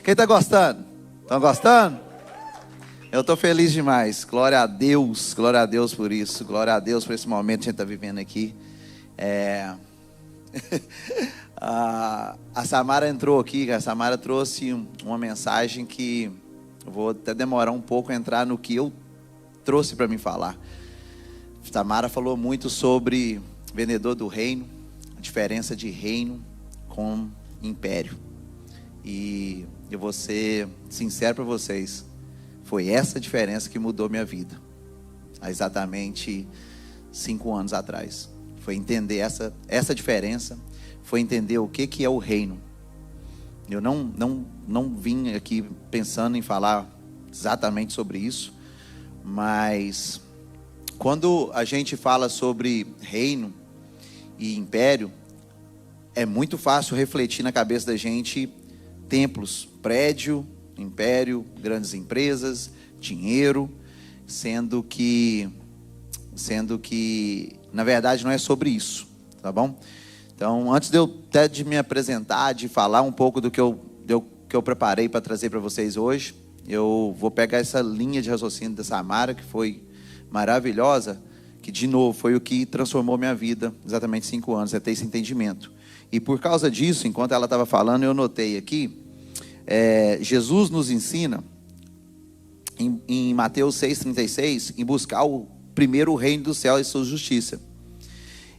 Quem está gostando? Estão gostando? Eu estou feliz demais. Glória a Deus por isso. Glória a Deus por esse momento que a gente está vivendo aqui. A Samara entrou aqui. A Samara trouxe uma mensagem que eu vou até demorar um pouco a entrar no que eu trouxe para mim falar. A Samara falou muito sobre vendedor do reino, a diferença de reino com império. E eu vou ser sincero para vocês, foi essa diferença que mudou minha vida, há exatamente 5 anos atrás. Foi entender essa diferença, foi entender o que é o reino. Eu não vim aqui pensando em falar exatamente sobre isso, mas quando a gente fala sobre reino e império, é muito fácil refletir na cabeça da gente templos, prédio, império, grandes empresas, dinheiro, sendo que na verdade não é sobre isso, tá bom? Então, antes de me apresentar, de falar um pouco do que eu preparei para trazer para vocês hoje, eu vou pegar essa linha de raciocínio da Samara, que foi maravilhosa, que de novo foi o que transformou minha vida, exatamente 5 anos, é ter esse entendimento. E por causa disso, enquanto ela estava falando, eu notei aqui, Jesus nos ensina, em Mateus 6,36, em buscar primeiro o reino do céu e sua justiça.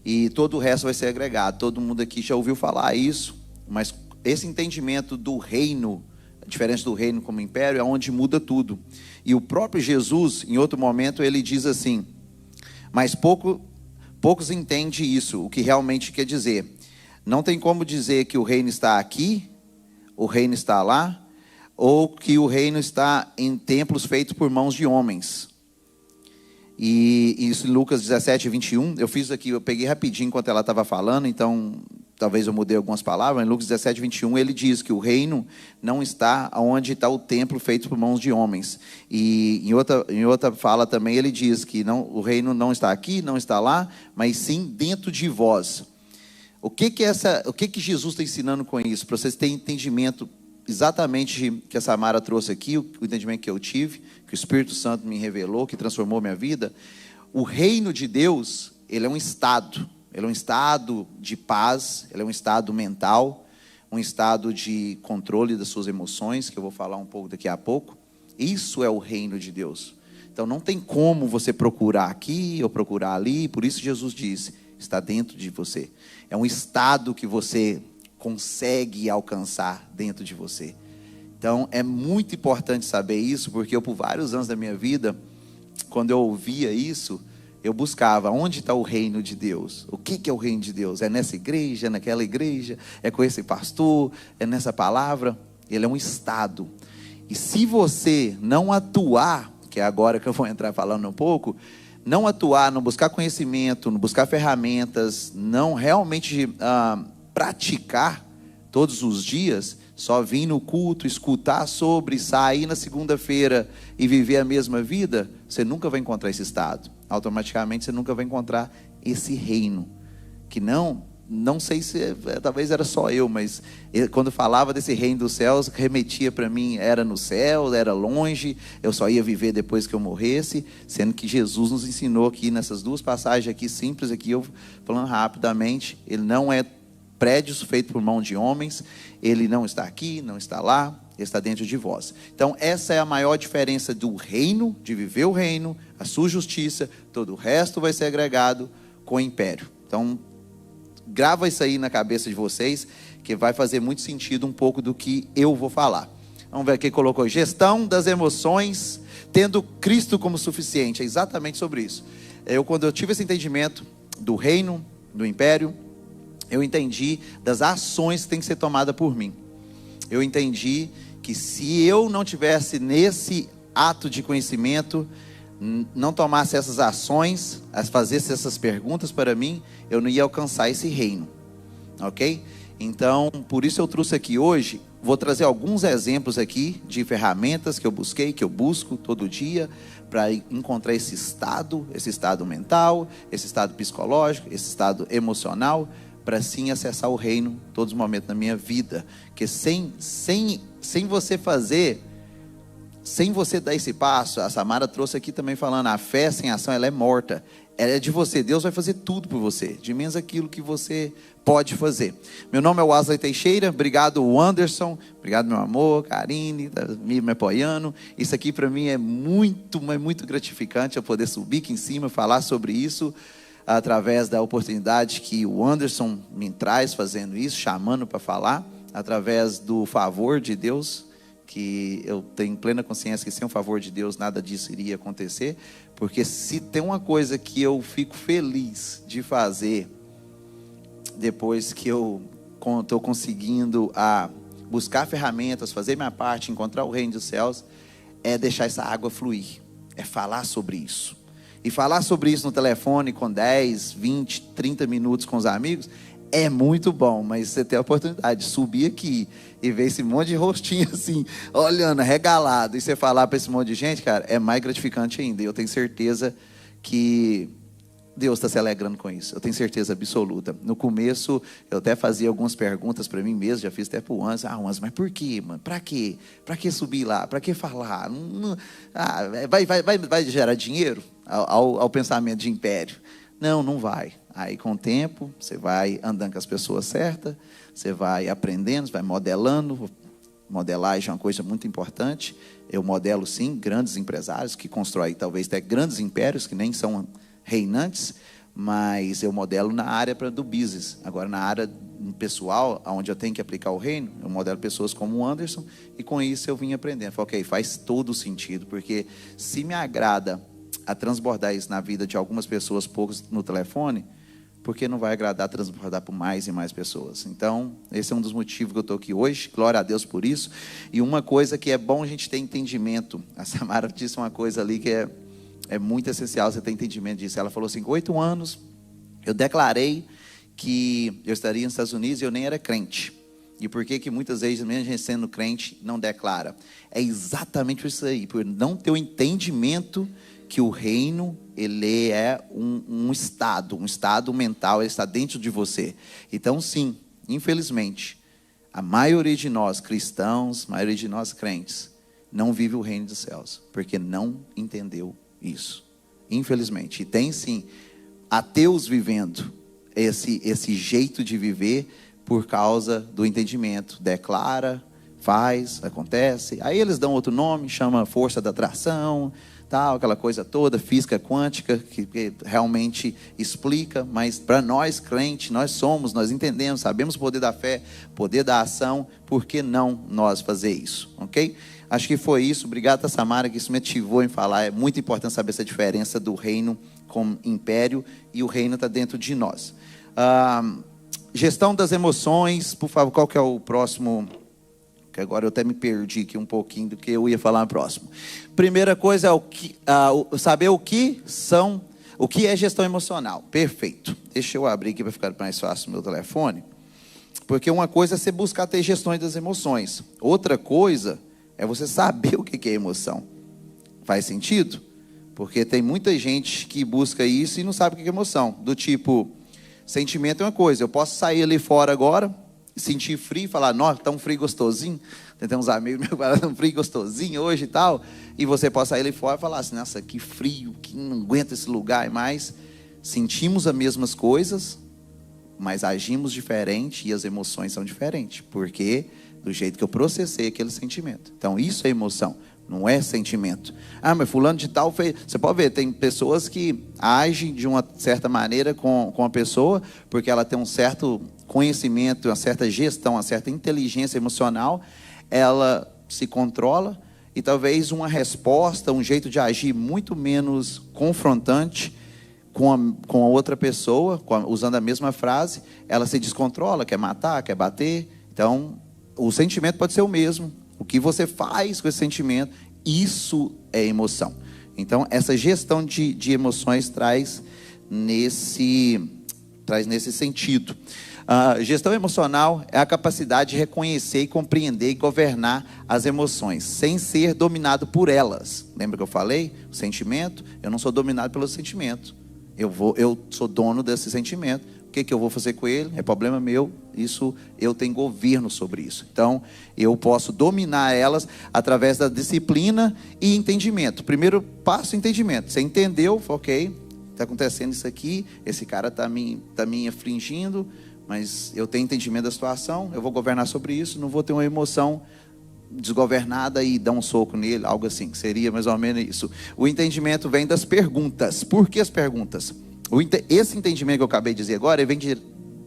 E todo o resto vai ser agregado. Todo mundo aqui já ouviu falar isso, mas esse entendimento do reino, a diferença do reino como império, é onde muda tudo. E o próprio Jesus, em outro momento, ele diz assim, mas poucos entendem isso, o que realmente quer dizer. Não tem como dizer que o reino está aqui, o reino está lá, ou que o reino está em templos feitos por mãos de homens. E isso em Lucas 17, 21, eu fiz aqui, eu peguei rapidinho enquanto ela estava falando, então talvez eu mudei algumas palavras. Em Lucas 17, 21, ele diz que o reino não está onde está o templo feito por mãos de homens. E em outra fala também ele diz que o reino não está aqui, não está lá, mas sim dentro de vós. O que Jesus está ensinando com isso? Para vocês terem entendimento exatamente que a Samara trouxe aqui, o entendimento que eu tive, que o Espírito Santo me revelou, que transformou minha vida. O reino de Deus, ele é um estado. Ele é um estado de paz, ele é um estado mental, um estado de controle das suas emoções, que eu vou falar um pouco daqui a pouco. Isso é o reino de Deus. Então não tem como você procurar aqui ou procurar ali, por isso Jesus disse, está dentro de você. É um estado que você consegue alcançar dentro de você. Então é muito importante saber isso, porque eu por vários anos da minha vida, quando eu ouvia isso, eu buscava, onde está o reino de Deus? O que é o reino de Deus? É nessa igreja, é naquela igreja? É com esse pastor? É nessa palavra? Ele é um estado. E se você não atuar, que é agora que eu vou entrar falando um pouco, não atuar, não buscar conhecimento, não buscar ferramentas, não realmente praticar todos os dias, só vir no culto, escutar sobre, sair na segunda-feira e viver a mesma vida, você nunca vai encontrar esse estado. Automaticamente você nunca vai encontrar esse reino, que não sei se, talvez era só eu, mas quando falava desse reino dos céus, remetia para mim, era no céu, era longe, eu só ia viver depois que eu morresse, sendo que Jesus nos ensinou aqui, nessas 2 passagens aqui, simples aqui, eu falando rapidamente, ele não é prédios feitos por mão de homens, ele não está aqui, não está lá, ele está dentro de vós. Então essa é a maior diferença do reino, de viver o reino, a sua justiça, todo o resto vai ser agregado com o império. Então grava isso aí na cabeça de vocês, que vai fazer muito sentido um pouco do que eu vou falar. Vamos ver aqui, colocou gestão das emoções, tendo Cristo como suficiente. É exatamente sobre isso. Quando eu tive esse entendimento do reino, do império, eu entendi das ações que tem que ser tomada por mim. Eu entendi que se eu não tivesse nesse ato de conhecimento, não tomasse essas ações, fazesse essas perguntas para mim, eu não ia alcançar esse reino, ok? Então, por isso eu trouxe aqui hoje, vou trazer alguns exemplos aqui de ferramentas que eu busquei, que eu busco todo dia, para encontrar esse estado mental, esse estado psicológico, esse estado emocional, para sim acessar o reino todos os momentos da minha vida. Porque sem você fazer, sem você dar esse passo, a Samara trouxe aqui também falando, a fé sem ação, ela é morta. Ela é de você, Deus vai fazer tudo por você, de menos aquilo que você pode fazer. Meu nome é Wesley Teixeira, obrigado Anderson, obrigado meu amor, Karine, me apoiando. Isso aqui para mim é muito gratificante, eu poder subir aqui em cima, falar sobre isso, através da oportunidade que o Anderson me traz fazendo isso, chamando para falar, através do favor de Deus, que eu tenho plena consciência que sem o favor de Deus nada disso iria acontecer, porque se tem uma coisa que eu fico feliz de fazer, depois que eu estou conseguindo buscar ferramentas, fazer minha parte, encontrar o reino dos céus, é deixar essa água fluir, é falar sobre isso. E falar sobre isso no telefone com 10, 20, 30 minutos com os amigos é muito bom, mas você tem a oportunidade de subir aqui e ver esse monte de rostinho assim, olhando, regalado, e você falar para esse monte de gente, cara, é mais gratificante ainda. E eu tenho certeza que Deus está se alegrando com isso. Eu tenho certeza absoluta. No começo, eu até fazia algumas perguntas para mim mesmo, já fiz até para o Anson. Anson, mas por quê, mano? Para quê? Para que subir lá? Para que falar? Vai gerar dinheiro ao pensamento de império? Não vai. Aí com o tempo, você vai andando com as pessoas certas, você vai aprendendo, você vai modelando. Modelagem é uma coisa muito importante. Eu modelo sim grandes empresários que constroem talvez até grandes impérios que nem são reinantes, mas eu modelo na área do business. Agora na área pessoal, onde eu tenho que aplicar o reino, eu modelo pessoas como o Anderson, e com isso eu vim aprendendo. Falei, ok, faz todo sentido, porque se me agrada a transbordar isso na vida de algumas pessoas, poucos no telefone, porque não vai agradar transbordar por mais e mais pessoas. Então, esse é um dos motivos que eu estou aqui hoje, glória a Deus por isso. E uma coisa que é bom a gente ter entendimento, a Samara disse uma coisa ali que é muito essencial você ter entendimento disso. Ela falou assim, com 8 anos, eu declarei que eu estaria nos Estados Unidos e eu nem era crente. E por que muitas vezes, mesmo a gente sendo crente, não declara? É exatamente isso aí, por não ter o entendimento que o reino, ele é um estado mental, ele está dentro de você. Então sim, infelizmente, a maioria de nós cristãos, a maioria de nós crentes, não vive o reino dos céus, porque não entendeu isso, infelizmente. E tem sim, ateus vivendo esse jeito de viver, por causa do entendimento, declara, faz, acontece, aí eles dão outro nome, chama força da atração, tal, aquela coisa toda, física quântica, que realmente explica, mas para nós crentes, nós entendemos, sabemos o poder da fé, poder da ação, por que não nós fazer isso, ok? Acho que foi isso, obrigado a Samara, que isso me ativou em falar, é muito importante saber essa diferença do reino como império, e o reino está dentro de nós. Gestão das emoções, por favor, qual que é o próximo? Que agora eu até me perdi aqui um pouquinho do que eu ia falar no próximo. Primeira coisa é saber o que é gestão emocional. Perfeito. Deixa eu abrir aqui para ficar mais fácil o meu telefone. Porque uma coisa é você buscar ter gestões das emoções. Outra coisa é você saber o que é emoção. Faz sentido? Porque tem muita gente que busca isso e não sabe o que é emoção. Do tipo, sentimento é uma coisa. Eu posso sair ali fora agora, sentir frio e falar, nossa, tá um frio gostosinho. Tem uns amigos meus que falam, tá um frio gostosinho hoje e tal. E você pode sair ali fora e falar assim, nossa, que frio, que não aguenta esse lugar. Mas sentimos as mesmas coisas, mas agimos diferente e as emoções são diferentes. Porque do jeito que eu processei aquele sentimento. Então isso é emoção, não é sentimento. Mas fulano de tal fez... Você pode ver, tem pessoas que agem de uma certa maneira com a pessoa, porque ela tem um certo conhecimento, uma certa gestão, uma certa inteligência emocional, ela se controla e talvez uma resposta, um jeito de agir muito menos confrontante com a outra pessoa, usando a mesma frase, ela se descontrola, quer matar, quer bater. Então, o sentimento pode ser o mesmo. O que você faz com esse sentimento, isso é emoção. Então, essa gestão de emoções traz nesse sentido. Gestão emocional é a capacidade de reconhecer e compreender e governar as emoções, sem ser dominado por elas. Lembra que eu falei? O sentimento, eu não sou dominado pelo sentimento. Eu sou dono desse sentimento, O que eu vou fazer com ele? É problema meu. Isso, eu tenho governo sobre isso. Então, eu posso dominar elas através da disciplina e entendimento. Primeiro passo, entendimento. Você entendeu, ok, está acontecendo isso aqui, esse cara está me afligindo, mas eu tenho entendimento da situação, eu vou governar sobre isso, não vou ter uma emoção desgovernada e dar um soco nele, algo assim, que seria mais ou menos isso. O entendimento vem das perguntas. Por que as perguntas? Esse entendimento que eu acabei de dizer agora, ele vem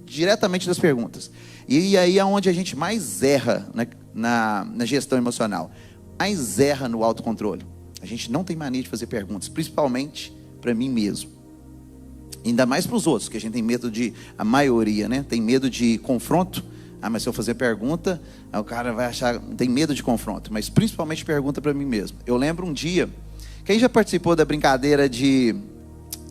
diretamente das perguntas. E aí é onde a gente mais erra na gestão emocional, mais erra no autocontrole. A gente não tem mania de fazer perguntas, principalmente para mim mesmo. Ainda mais para os outros, que a gente tem medo a maioria, né? Tem medo de confronto. Mas se eu fazer pergunta, o cara vai achar, tem medo de confronto. Mas principalmente pergunta para mim mesmo. Eu lembro um dia, quem já participou da brincadeira de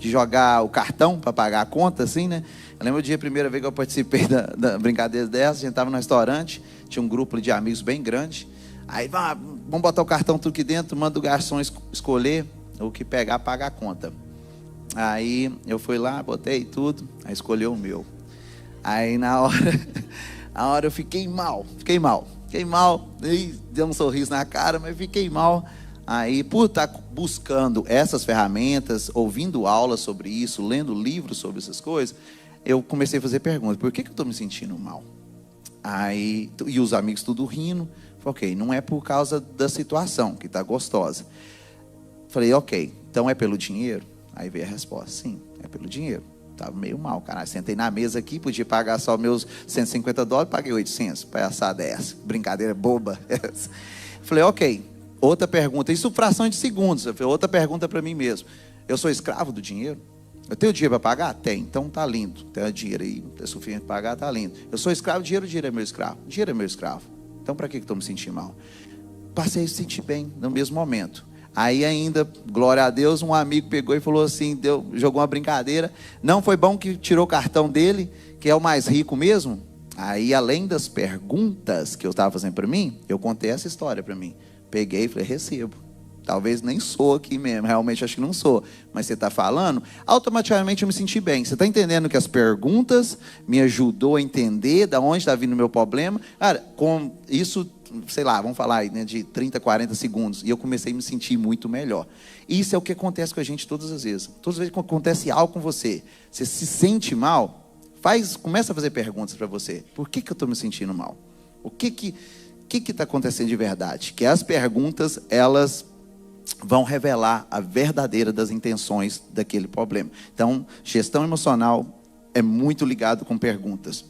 jogar o cartão para pagar a conta, assim, né? Eu lembro o dia, a primeira vez que eu participei da brincadeira dessa, a gente estava no restaurante, tinha um grupo de amigos bem grande. Aí, vamos botar o cartão tudo aqui dentro, manda o garçom escolher o que pegar, pagar a conta. Aí eu fui lá, botei tudo, aí escolheu o meu. Aí na hora eu fiquei mal, deu um sorriso na cara, mas fiquei mal. Aí, por estar buscando essas ferramentas, ouvindo aulas sobre isso, lendo livros sobre essas coisas, eu comecei a fazer perguntas: por que eu estou me sentindo mal? Aí, e os amigos tudo rindo. Falei, ok, não é por causa da situação, que está gostosa. Falei, ok, então é pelo dinheiro? Aí veio a resposta: sim, é pelo dinheiro. Estava meio mal, cara. Sentei na mesa aqui, podia pagar só meus $150, paguei 800, palhaçada essa, brincadeira boba essa. Falei, ok, outra pergunta, isso fração de segundos. Eu falei, outra pergunta para mim mesmo: eu sou escravo do dinheiro? Eu tenho dinheiro para pagar? Tem, então tá lindo. Tem dinheiro aí, é suficiente para pagar, tá lindo. Eu sou escravo do dinheiro, o dinheiro é meu escravo. O dinheiro é meu escravo. Então para que eu estou me sentindo mal? Passei a se sentir bem no mesmo momento. Aí ainda, glória a Deus, um amigo pegou e falou assim, jogou uma brincadeira. Não foi bom que tirou o cartão dele, que é o mais rico mesmo? Aí, além das perguntas que eu estava fazendo para mim, eu contei essa história para mim. Peguei e falei, recebo. Talvez nem sou aqui mesmo, realmente acho que não sou. Mas você está falando, automaticamente eu me senti bem. Você está entendendo que as perguntas me ajudou a entender de onde está vindo o meu problema? Cara, com isso, sei lá, vamos falar aí, né, de 30, 40 segundos. E eu comecei a me sentir muito melhor. Isso é o que acontece com a gente todas as vezes. Todas as vezes que acontece algo com você, você se sente mal, começa a fazer perguntas para você. Por que eu estou me sentindo mal? O que está acontecendo de verdade? Que as perguntas, elas vão revelar a verdadeira das intenções daquele problema. Então, gestão emocional é muito ligado com perguntas.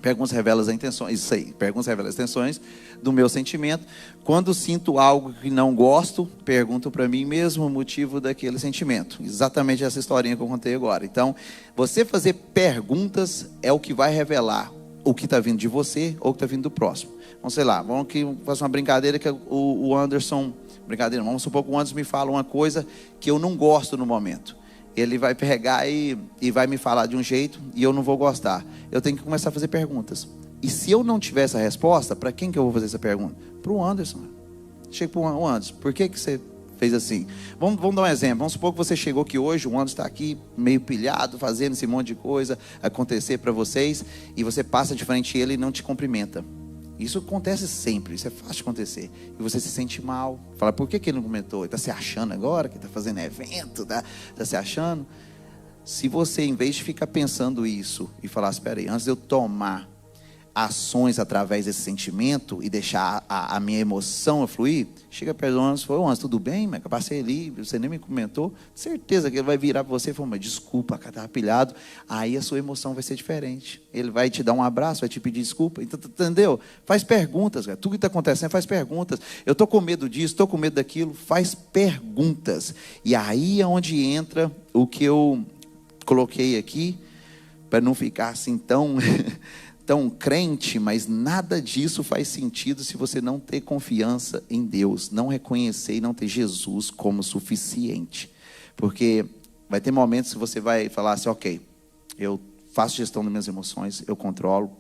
Perguntas revelam as intenções, isso aí. Perguntas revelam as intenções do meu sentimento. Quando sinto algo que não gosto, pergunto para mim mesmo o motivo daquele sentimento. Exatamente essa historinha que eu contei agora. Então, você fazer perguntas é o que vai revelar o que está vindo de você ou o que está vindo do próximo. Vamos, sei lá, vamos que fazer uma brincadeira que o Anderson... Brincadeira, vamos supor que o Anderson me fala uma coisa que eu não gosto no momento. Ele vai pegar e vai me falar de um jeito e eu não vou gostar. Eu tenho que começar a fazer perguntas. E se eu não tiver essa resposta, para quem que eu vou fazer essa pergunta? Para o Anderson. Chega para o Anderson, por que você fez assim? Vamos dar um exemplo. Vamos supor que você chegou aqui hoje, o Anderson está aqui meio pilhado, fazendo esse monte de coisa acontecer para vocês, e você passa de frente a ele e não te cumprimenta. Isso acontece sempre, isso é fácil de acontecer. E você se sente mal. Fala, por que ele não comentou? Ele está se achando agora, que está fazendo evento, está se achando? Se você, em vez de ficar pensando isso e falar, espera aí, antes de eu tomar ações através desse sentimento e deixar a minha emoção fluir, chega perto do Anderson e fala, Anderson, tudo bem? Mas eu passei ali, você nem me comentou. Certeza que ele vai virar para você e falar, mas desculpa, cara, estava pilhado. Aí a sua emoção vai ser diferente. Ele vai te dar um abraço, vai te pedir desculpa. Então, entendeu? Faz perguntas, cara. Tudo que está acontecendo, faz perguntas. Eu estou com medo disso, estou com medo daquilo. Faz perguntas. E aí é onde entra o que eu coloquei aqui, para não ficar assim tão crente, mas nada disso faz sentido se você não ter confiança em Deus, não reconhecer e não ter Jesus como suficiente. Porque vai ter momentos que você vai falar assim, ok, eu faço gestão das minhas emoções, eu controlo,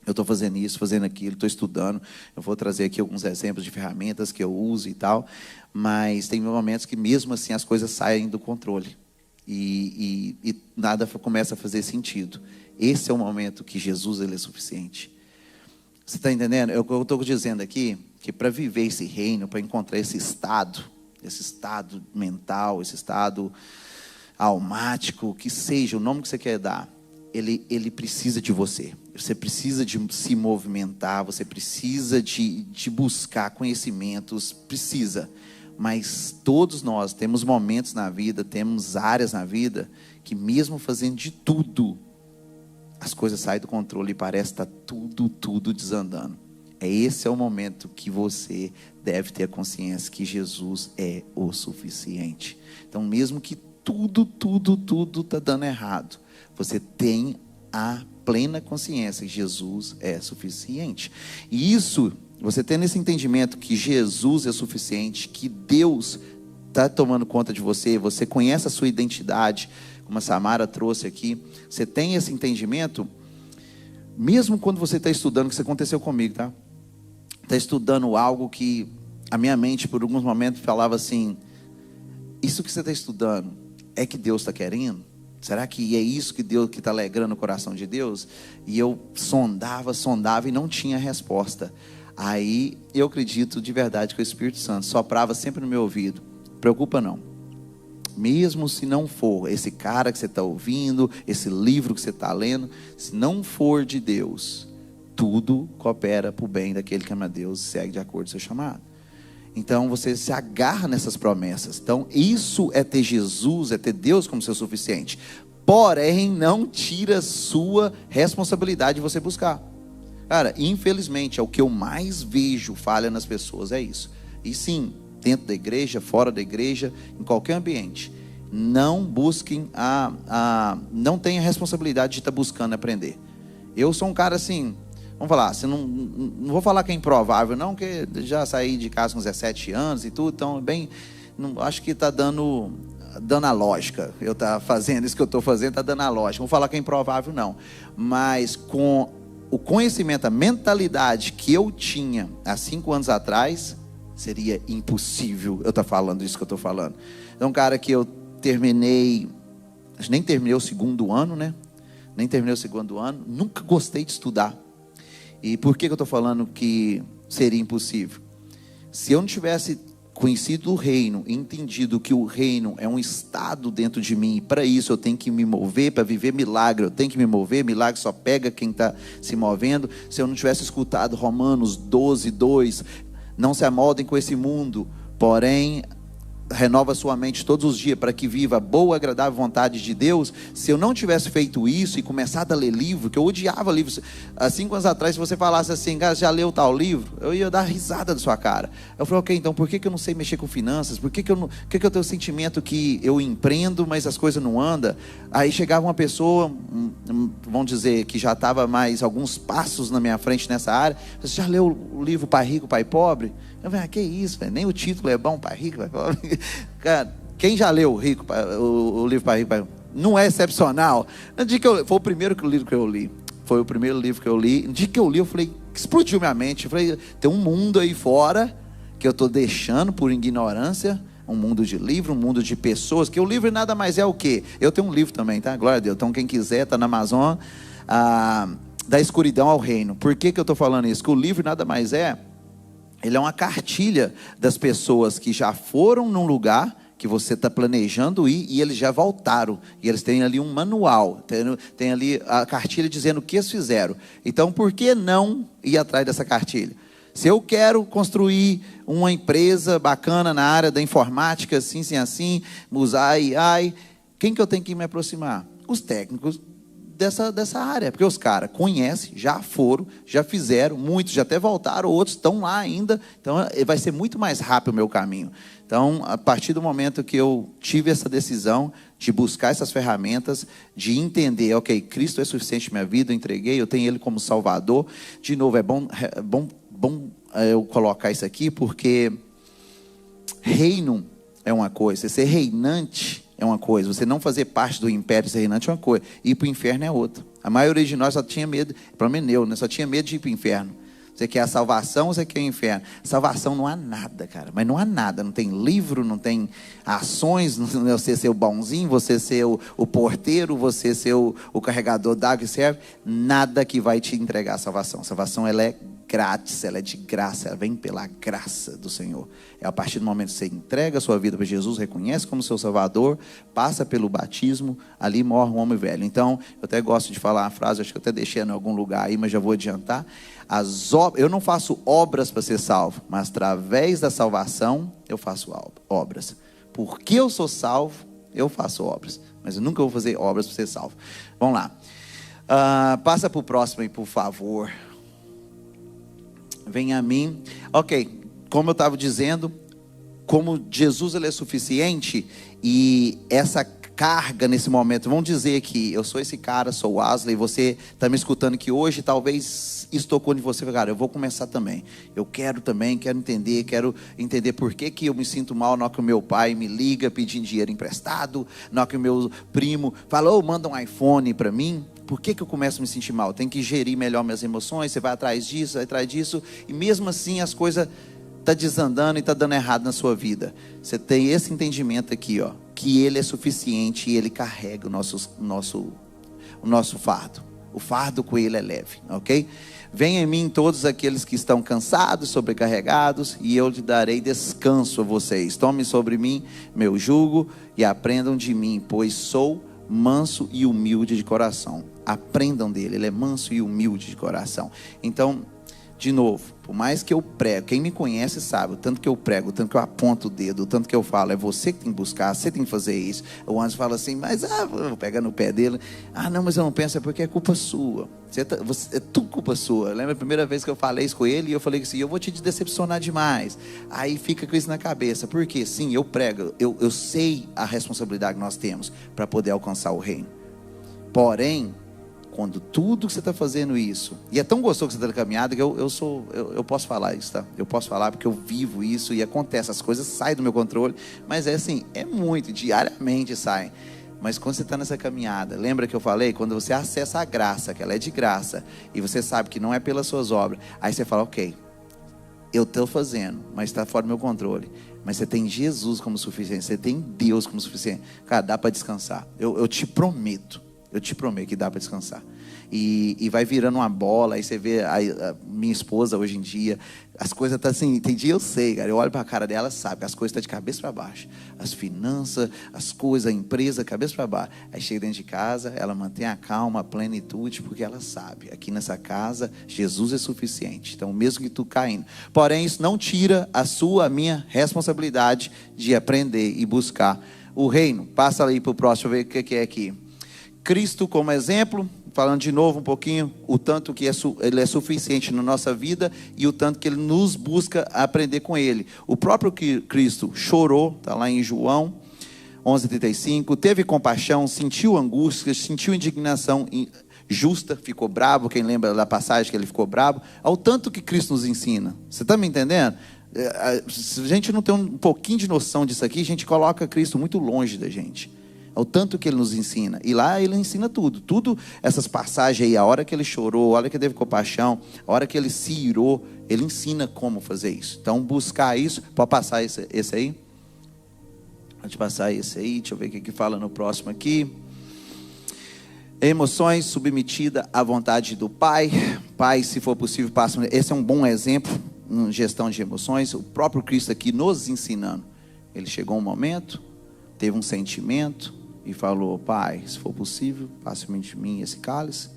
eu estou fazendo isso, fazendo aquilo, estou estudando, eu vou trazer aqui alguns exemplos de ferramentas que eu uso e tal, mas tem momentos que mesmo assim as coisas saem do controle. e nada começa a fazer sentido. Esse é o momento que Jesus ele é suficiente. Você está entendendo? Eu estou dizendo aqui que para viver esse reino, para encontrar esse estado mental, esse estado almático, que seja o nome que você quer dar, ele precisa de você. Você precisa de se movimentar, você precisa de buscar conhecimentos, precisa. Mas todos nós temos momentos na vida, temos áreas na vida, que mesmo fazendo de tudo, as coisas saem do controle e parece que está tudo desandando. Esse é o momento que você deve ter a consciência que Jesus é o suficiente. Então, mesmo que tudo está dando errado, você tem a plena consciência que Jesus é suficiente. E isso, você tendo esse entendimento que Jesus é suficiente, que Deus está tomando conta de você, você conhece a sua identidade, como a Samara trouxe aqui, você tem esse entendimento, mesmo quando você está estudando, que isso aconteceu comigo, tá? Está estudando algo que a minha mente, por alguns momentos, falava assim: isso que você está estudando, é que Deus está querendo? Será que é isso que Deus, que está alegrando o coração de Deus? E eu sondava e não tinha resposta. Aí eu acredito de verdade que o Espírito Santo soprava sempre no meu ouvido: preocupa não, mesmo se não for esse cara que você está ouvindo, esse livro que você está lendo, se não for de Deus, tudo coopera para o bem daquele que ama Deus e segue de acordo com o seu chamado. Então você se agarra nessas promessas. Então isso é ter Jesus, é ter Deus como seu suficiente. Porém, não tira sua responsabilidade de você buscar. Cara, infelizmente, é o que eu mais vejo falha nas pessoas, é isso. E sim, dentro da igreja, fora da igreja, em qualquer ambiente, não busquem não tenha responsabilidade de estar buscando aprender. Eu sou um cara assim, vamos falar, não vou falar que é improvável não, porque já saí de casa com 17 anos e tudo, então acho que está dando a lógica. Eu estou fazendo isso que eu estou fazendo, está dando a lógica. Não vou falar que é improvável não, mas com o conhecimento, a mentalidade que eu tinha há 5 anos atrás, seria impossível eu estar falando isso que eu estou falando. Então, cara, que eu terminei, nem terminei o segundo ano, né? Nem terminei o segundo ano, nunca gostei de estudar. E por que eu estou falando que seria impossível? Se eu não tivesse conhecido o reino, entendido que o reino é um estado dentro de mim, e para isso eu tenho que me mover, para viver milagre eu tenho que me mover, milagre só pega quem está se movendo. Se eu não tivesse escutado Romanos 12:2, não se amoldem com esse mundo, porém renova sua mente todos os dias para que viva a boa, agradável vontade de Deus. Se eu não tivesse feito isso e começado a ler livro, que eu odiava livros, há 5 anos atrás, se você falasse assim, cara, já leu tal livro, eu ia dar risada da sua cara. Eu falei, ok, então por que eu não sei mexer com finanças? Por que eu tenho o sentimento que eu empreendo, mas as coisas não andam? Aí chegava uma pessoa, vamos dizer, que já estava mais alguns passos na minha frente nessa área. Você já leu o livro Pai Rico, Pai Pobre? Eu falei, que isso, velho? Nem o título é bom, Pai Rico, Pai Pobre. Cara, quem já leu o livro Pai Rico, Pai Pobre? Não é excepcional. Foi o primeiro livro que eu li. Foi o primeiro livro que eu li. No dia que eu li, eu falei, explodiu minha mente. Eu falei, tem um mundo aí fora que eu estou deixando por ignorância. Um mundo de livro, um mundo de pessoas. Que o livro nada mais é o quê? Eu tenho um livro também, tá? Glória a Deus. Então quem quiser, está na Amazon. Da escuridão ao reino. Por que eu estou falando isso? Que o livro nada mais é, ele é uma cartilha das pessoas que já foram num lugar que você está planejando ir e eles já voltaram. E eles têm ali um manual, tem ali a cartilha dizendo o que eles fizeram. Então, por que não ir atrás dessa cartilha? Se eu quero construir uma empresa bacana na área da informática, assim, usar AI, quem que eu tenho que me aproximar? Os técnicos dessa área, porque os caras conhecem, já foram, já fizeram, muitos já até voltaram, outros estão lá ainda, então vai ser muito mais rápido o meu caminho. Então, a partir do momento que eu tive essa decisão de buscar essas ferramentas, de entender, ok, Cristo é suficiente na minha vida, eu entreguei, eu tenho Ele como Salvador. De novo, é bom eu colocar isso aqui, porque reino é uma coisa, ser reinante é uma coisa, você não fazer parte do império, ser reinante é uma coisa, ir para o inferno é outra. A maioria de nós só tinha medo, pelo menos eu, né? Só tinha medo de ir para o inferno. Você quer a salvação ou você quer o inferno? Salvação não há nada, cara. Mas não há nada. Não tem livro, não tem ações. Não é você ser o bonzinho, você ser o porteiro, você ser o carregador d'água que serve. Nada que vai te entregar a salvação. Salvação, ela é grátis, ela é de graça, ela vem pela graça do Senhor. É a partir do momento que você entrega a sua vida para Jesus, reconhece como seu Salvador, passa pelo batismo, ali morre um homem velho. Então, eu até gosto de falar a frase, acho que eu até deixei em algum lugar aí, mas já vou adiantar. Eu não faço obras para ser salvo, mas através da salvação eu faço obras. Porque eu sou salvo, eu faço obras, mas eu nunca vou fazer obras para ser salvo. Vamos lá. Passa para o próximo aí, por favor. Venha a mim. Ok, como eu estava dizendo, como Jesus ele é suficiente, e essa carga nesse momento, vamos dizer que eu sou esse cara, sou o Wesley, você está me escutando aqui hoje, talvez isso tocou em você, cara, eu vou começar também, eu quero entender por que eu me sinto mal na hora que o meu pai me liga pedindo dinheiro emprestado, na hora que o meu primo falou, manda um iPhone para mim. Por que eu começo a me sentir mal? Tem que gerir melhor minhas emoções. Você vai atrás disso, e mesmo assim as coisas estão desandando e estão dando errado na sua vida. Você tem esse entendimento aqui, ó, que Ele é suficiente e Ele carrega o nosso fardo. O fardo com Ele é leve, ok? Venha em mim todos aqueles que estão cansados, sobrecarregados, e eu lhe darei descanso a vocês. Tome sobre mim meu jugo e aprendam de mim, pois sou manso e humilde de coração. Aprendam dele, ele é manso e humilde de coração. Então, de novo, por mais que eu prego, quem me conhece sabe, o tanto que eu prego, o tanto que eu aponto o dedo, o tanto que eu falo, é você que tem que buscar, você tem que fazer isso. O Anderson fala assim, mas vou pegar no pé dele, não, mas eu não penso, é porque é culpa sua, é tudo culpa sua. Lembra a primeira vez que eu falei isso com ele, e eu falei assim, eu vou te decepcionar demais. Aí fica com isso na cabeça, porque sim, eu prego, eu sei a responsabilidade que nós temos para poder alcançar o reino. Porém, quando tudo que você está fazendo isso, e é tão gostoso que você está na caminhada, que eu posso falar isso, tá? Eu posso falar porque eu vivo isso e acontece, as coisas saem do meu controle, mas é assim, é muito, diariamente saem. Mas quando você está nessa caminhada, lembra que eu falei? Quando você acessa a graça, que ela é de graça, e você sabe que não é pelas suas obras, aí você fala, ok, eu estou fazendo, mas está fora do meu controle. Mas você tem Jesus como suficiente, você tem Deus como suficiente. Cara, dá para descansar, eu te prometo. Eu te prometo que dá para descansar. E vai virando uma bola. Aí você vê a minha esposa hoje em dia, as coisas estão assim, tem dia eu sei, cara, eu olho para a cara dela, sabe que as coisas estão de cabeça para baixo. As finanças, as coisas, a empresa, cabeça para baixo. Aí chega dentro de casa, ela mantém a calma, a plenitude, porque ela sabe, aqui nessa casa, Jesus é suficiente. Então mesmo que tu caindo, porém isso não tira a minha responsabilidade de aprender e buscar o reino. Passa aí para o próximo, ver o que é aqui. Cristo como exemplo, falando de novo um pouquinho, o tanto que Ele é suficiente na nossa vida e o tanto que Ele nos busca aprender com Ele. O próprio Cristo chorou, está lá em João 11:35, teve compaixão, sentiu angústia, sentiu indignação justa, ficou bravo, quem lembra da passagem que Ele ficou bravo, ao tanto que Cristo nos ensina. Você está me entendendo? Se a gente não tem um pouquinho de noção disso aqui, a gente coloca Cristo muito longe da gente. O tanto que Ele nos ensina. E lá Ele ensina tudo, essas passagens aí, a hora que Ele chorou, a hora que Ele teve compaixão, a hora que Ele se irou, Ele ensina como fazer isso. Então buscar isso, pode passar esse aí? Pode passar esse aí, deixa eu ver o que fala no próximo aqui. Emoções submetida à vontade do Pai. Pai, se for possível, passa. Esse é um bom exemplo em gestão de emoções. O próprio Cristo aqui nos ensinando. Ele chegou um momento, teve um sentimento e falou, Pai, se for possível, passe de mim esse cálice.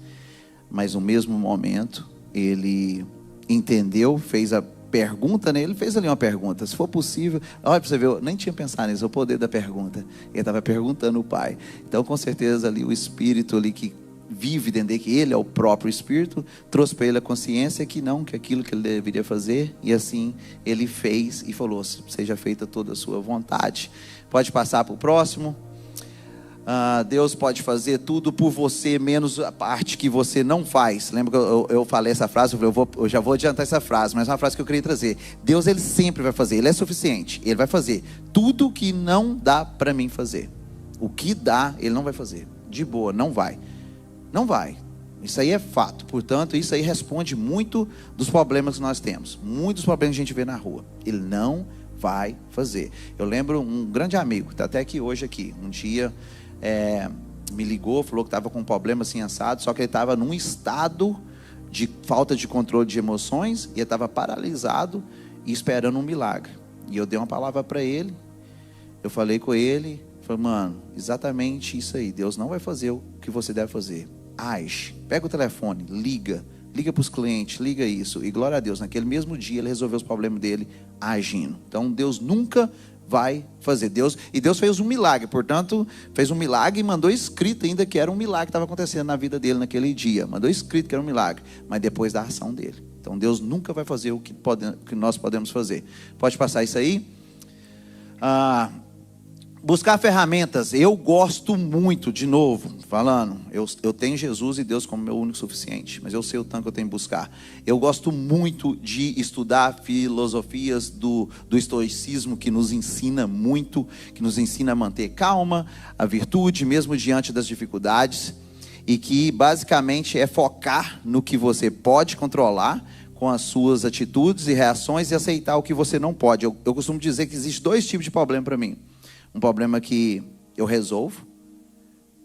Mas no mesmo momento, Ele entendeu, fez a pergunta nele, fez ali uma pergunta, se for possível, olha para você ver, eu nem tinha pensado nisso, o poder da pergunta. Ele estava perguntando o Pai. Então com certeza ali o Espírito ali que vive dentro dele, que Ele é o próprio Espírito, trouxe para ele a consciência que aquilo que ele deveria fazer, e assim ele fez e falou, seja feita toda a sua vontade. Pode passar para o próximo. Deus pode fazer tudo por você, menos a parte que você não faz. Lembra que eu falei essa frase? Eu já vou adiantar essa frase, mas é uma frase que eu queria trazer. Deus, Ele sempre vai fazer, Ele é suficiente. Ele vai fazer tudo que não dá para mim fazer. O que dá, Ele não vai fazer. De boa, não vai. Não vai. Isso aí é fato. Portanto, isso aí responde muito dos problemas que nós temos. Muitos problemas que a gente vê na rua. Ele não vai fazer. Eu lembro um grande amigo, está até aqui hoje aqui. Um dia me ligou, falou que estava com um problema assim assado, só que ele estava num estado de falta de controle de emoções e ele estava paralisado e esperando um milagre. E eu dei uma palavra para ele. Eu falei com ele, falei, mano, exatamente isso aí. Deus não vai fazer o que você deve fazer. Age, pega o telefone, liga para os clientes, liga isso. E glória a Deus, naquele mesmo dia ele resolveu os problemas dele agindo. Então Deus nunca vai fazer. Deus fez um milagre, portanto, fez um milagre e mandou escrito ainda que era um milagre que estava acontecendo na vida dele naquele dia. Mandou escrito que era um milagre, mas depois da ação dele. Então Deus nunca vai fazer o que nós podemos fazer. Pode passar isso aí? Buscar ferramentas. Eu gosto muito, de novo, falando, eu tenho Jesus e Deus como meu único suficiente, mas eu sei o tanto que eu tenho que buscar. Eu gosto muito de estudar filosofias do estoicismo, que nos ensina muito, que nos ensina a manter calma, a virtude, mesmo diante das dificuldades, e que basicamente é focar no que você pode controlar, com as suas atitudes e reações, e aceitar o que você não pode. Eu costumo dizer que existe dois tipos de problema para mim. Um problema que eu resolvo,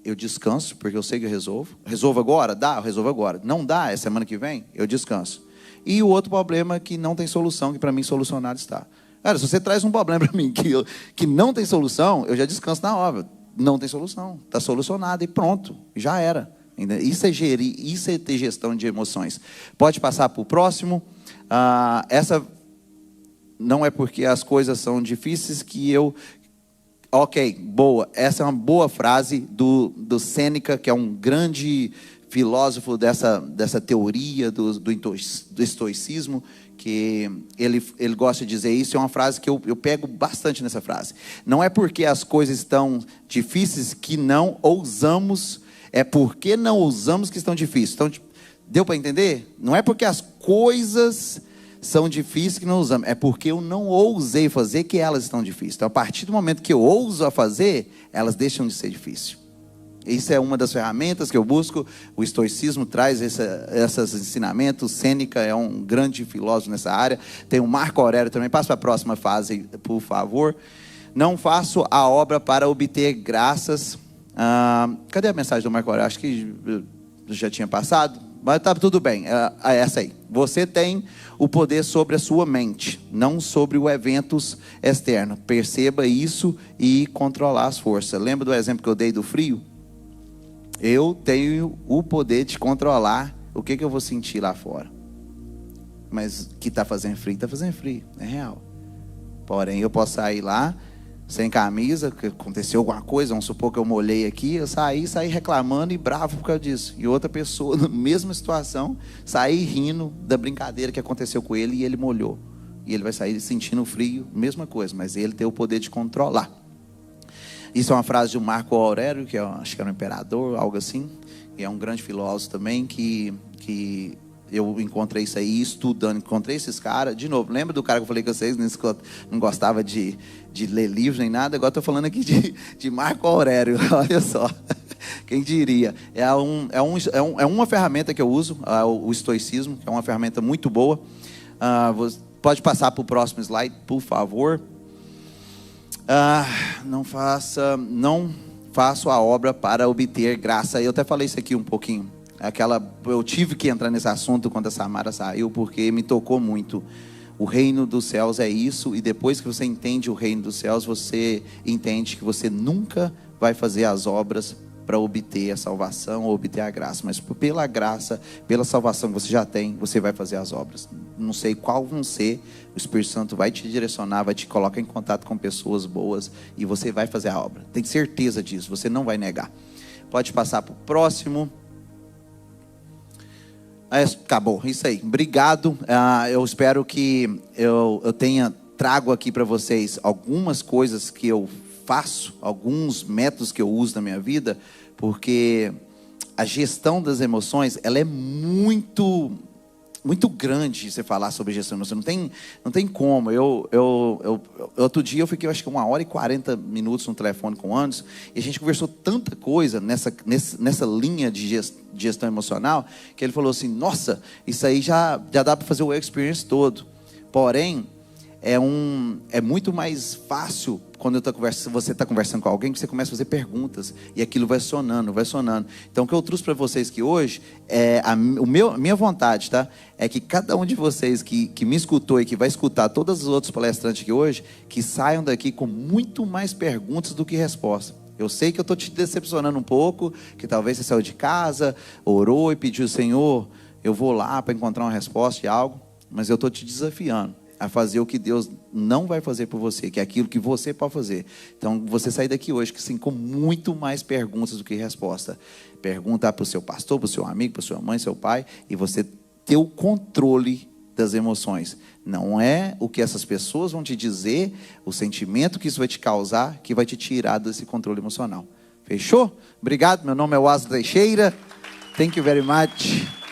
eu descanso, porque eu sei que eu resolvo. Resolvo agora? Dá, eu resolvo agora. Não dá, é semana que vem? Eu descanso. E o outro problema que não tem solução, que para mim solucionado está. Cara, se você traz um problema para mim que não tem solução, eu já descanso na hora. Não tem solução, está solucionado e pronto, já era. Isso é gerir, isso é ter gestão de emoções. Pode passar para o próximo. Essa não é porque as coisas são difíceis que eu... Ok, boa. Essa é uma boa frase do Sêneca, que é um grande filósofo dessa teoria do estoicismo, que ele gosta de dizer isso. É uma frase que eu pego bastante nessa frase. Não é porque as coisas estão difíceis que não ousamos, é porque não ousamos que estão difíceis. Então, deu para entender? Não é porque as coisas são difíceis que não usamos, é porque eu não ousei fazer que elas estão difíceis. Então, a partir do momento que eu ouso a fazer, elas deixam de ser difíceis. Isso é uma das ferramentas que eu busco. O estoicismo traz esses ensinamentos. Sêneca é um grande filósofo nessa área. Tem o Marco Aurélio também. Passa para a próxima fase, por favor. Não faço a obra para obter graças. Cadê a mensagem do Marco Aurélio? Acho que já tinha passado, mas tá tudo bem. Essa aí. Você tem o poder sobre a sua mente, não sobre os eventos externos. Perceba isso e controlar as forças. Lembra do exemplo que eu dei do frio? Eu tenho o poder de controlar o que eu vou sentir lá fora. Mas que está fazendo frio, é real. Porém, eu posso sair lá sem camisa, que aconteceu alguma coisa, vamos supor que eu molhei aqui, eu saí reclamando e bravo por causa disso. E outra pessoa, na mesma situação, sair rindo da brincadeira que aconteceu com ele e ele molhou. E ele vai sair sentindo frio, mesma coisa, mas ele tem o poder de controlar. Isso é uma frase de Marco Aurélio, que acho que era um imperador, algo assim. E é um grande filósofo também, que eu encontrei isso aí estudando, encontrei esses caras. De novo, lembra do cara que eu falei com vocês, não gostava de ler livros nem nada? Agora estou falando aqui de Marco Aurélio, olha só. Quem diria? É uma ferramenta que eu uso, o estoicismo, que é uma ferramenta muito boa. Pode passar para o próximo slide, por favor. Não faço a obra para obter graça. Eu até falei isso aqui um pouquinho. Eu tive que entrar nesse assunto quando a Samara saiu, porque me tocou muito. O reino dos céus é isso, e depois que você entende o reino dos céus, você entende que você nunca vai fazer as obras para obter a salvação ou obter a graça, mas pela graça, pela salvação que você já tem, você vai fazer as obras. Não sei qual vão ser, o Espírito Santo vai te direcionar, vai te colocar em contato com pessoas boas, e você vai fazer a obra. Tem certeza disso, você não vai negar. Pode passar para o próximo. Acabou, isso aí, obrigado. Eu espero que eu trago aqui para vocês algumas coisas que eu faço, alguns métodos que eu uso na minha vida, porque a gestão das emoções, ela é muito muito grande você falar sobre gestão emocional. Não tem como. Outro dia eu fiquei, acho que 1h40 no telefone com o Anderson, e a gente conversou tanta coisa nessa linha de gestão emocional, que ele falou assim, nossa, isso aí já dá para fazer o experience todo. Porém, é muito mais fácil quando você está conversando com alguém, que você começa a fazer perguntas e aquilo vai sonando. Então, o que eu trouxe para vocês aqui hoje minha vontade, tá? É que cada um de vocês que me escutou e que vai escutar todos os outros palestrantes aqui hoje, que saiam daqui com muito mais perguntas do que respostas. Eu sei que eu estou te decepcionando um pouco, que talvez você saiu de casa, orou e pediu, Senhor, eu vou lá para encontrar uma resposta de algo, mas eu estou te desafiando a fazer o que Deus não vai fazer por você, que é aquilo que você pode fazer. Então, você sair daqui hoje sim, com muito mais perguntas do que resposta. Perguntar para o seu pastor, para o seu amigo, para sua mãe, seu pai, e você ter o controle das emoções. Não é o que essas pessoas vão te dizer, o sentimento que isso vai te causar, que vai te tirar desse controle emocional. Fechou? Obrigado, meu nome é Wesley Teixeira. Thank you very much.